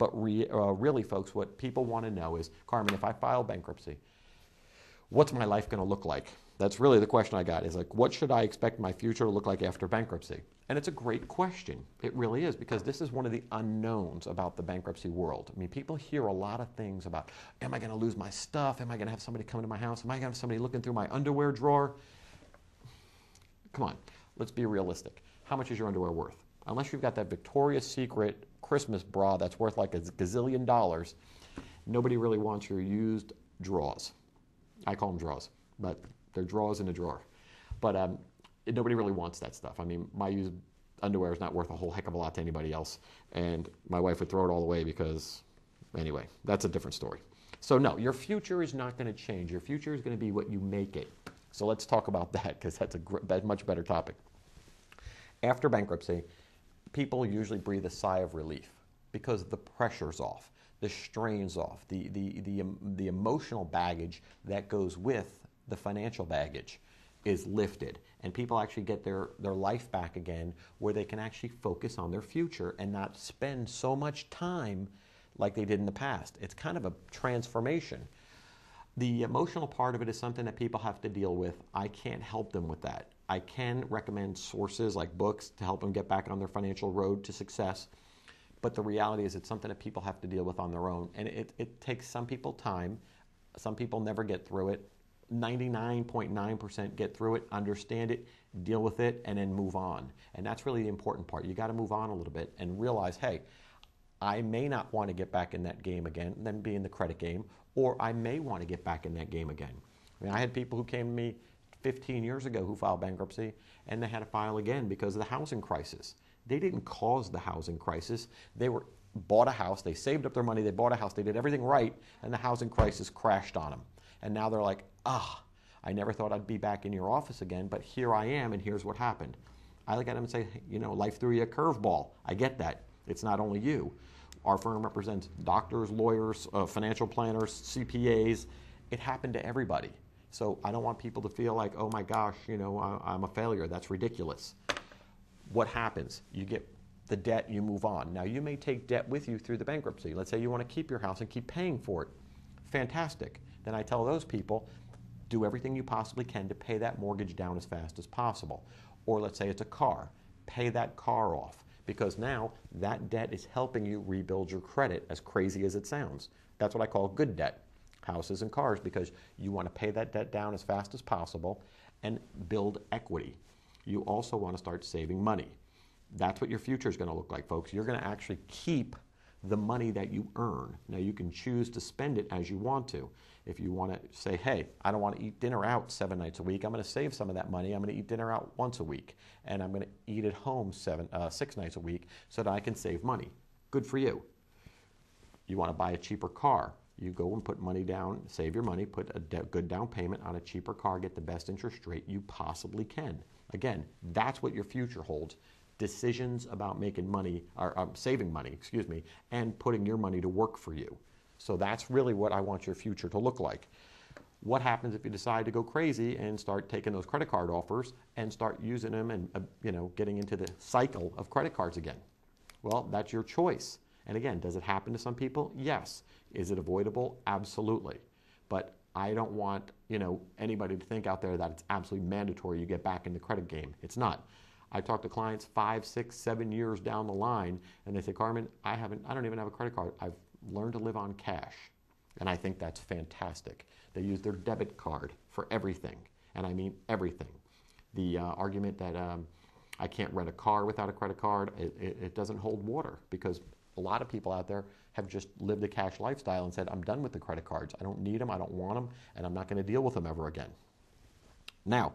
But really, folks, what people want to know is, Carmen, if I file bankruptcy, what's my life going to look like? That's really the question I got, is like, what should I expect my future to look like after bankruptcy? And it's a great question. It really is, because this is one of the unknowns about the bankruptcy world. I mean, people hear a lot of things about, am I going to lose my stuff? Am I going to have somebody come into my house? Am I going to have somebody looking through my underwear drawer? Come on, let's be realistic. How much is your underwear worth? Unless you've got that Victoria's Secret Christmas bra that's worth like a gazillion dollars, nobody really wants your used drawers. I call them drawers, but they're drawers in a drawer. But nobody really wants that stuff. I mean, my used underwear is not worth a whole heck of a lot to anybody else, and my wife would throw it all away because, anyway, that's a different story. So no, your future is not going to change. Your future is going to be what you make it. So let's talk about that, because that's a much better topic. After bankruptcy, people usually breathe a sigh of relief because the pressure's off, the strain's off, the emotional baggage that goes with the financial baggage is lifted, and people actually get their life back again, where they can actually focus on their future and not spend so much time like they did in the past. It's kind of a transformation. The emotional part of it is something that people have to deal with. I can't help them with that. I can recommend sources like books to help them get back on their financial road to success. But the reality is, it's something that people have to deal with on their own. And it takes some people time. Some people never get through it. 99.9% get through it, understand it, deal with it, and then move on. And that's really the important part. You got to move on a little bit and realize, hey, I may not want to get back in that game again, then be in the credit game, or I may want to get back in that game again. I mean, I had people who came to me 15 years ago who filed bankruptcy, and they had to file again because of the housing crisis. They didn't cause the housing crisis. They bought a house, they saved up their money, they bought a house, they did everything right, and the housing crisis crashed on them. And now they're like, I never thought I'd be back in your office again, but here I am, and here's what happened. I look at them and say, you know, life threw you a curveball. I get that. It's not only you. Our firm represents doctors, lawyers, financial planners, CPAs. It happened to everybody. So I don't want people to feel like, oh my gosh, you know, I'm a failure. That's ridiculous. What happens? You get the debt, you move on. Now, you may take debt with you through the bankruptcy. Let's say you want to keep your house and keep paying for it. Fantastic. Then I tell those people, do everything you possibly can to pay that mortgage down as fast as possible. Or let's say it's a car. Pay that car off, because now that debt is helping you rebuild your credit, as crazy as it sounds. That's what I call good debt, houses and cars, because you want to pay that debt down as fast as possible and build equity. You also want to start saving money. That's what your future is going to look like, folks. You're going to actually keep the money that you earn. Now, you can choose to spend it as you want to. If you want to say, hey, I don't want to eat dinner out 7 nights a week, I'm going to save some of that money. I'm going to eat dinner out once a week, and I'm going to eat at home 6 nights a week so that I can save money. Good for you. You want to buy a cheaper car. You go and put money down, save your money, put a good down payment on a cheaper car, get the best interest rate you possibly can. Again, that's what your future holds. Decisions about making money, or saving money, and putting your money to work for you. So that's really what I want your future to look like. What happens if you decide to go crazy and start taking those credit card offers and start using them and getting into the cycle of credit cards again? Well, that's your choice. And again, does it happen to some people? Yes. Is it avoidable? Absolutely. But I don't want anybody to think out there that it's absolutely mandatory you get back in the credit game. It's not. I talk to clients 5, 6, 7 years down the line, and they say, Carmen, I don't even have a credit card. I've learned to live on cash. And I think that's fantastic. They use their debit card for everything, and I mean everything. The argument that I can't rent a car without a credit card, it doesn't hold water, because a lot of people out there have just lived a cash lifestyle and said, I'm done with the credit cards. I don't need them, I don't want them, and I'm not going to deal with them ever again. Now,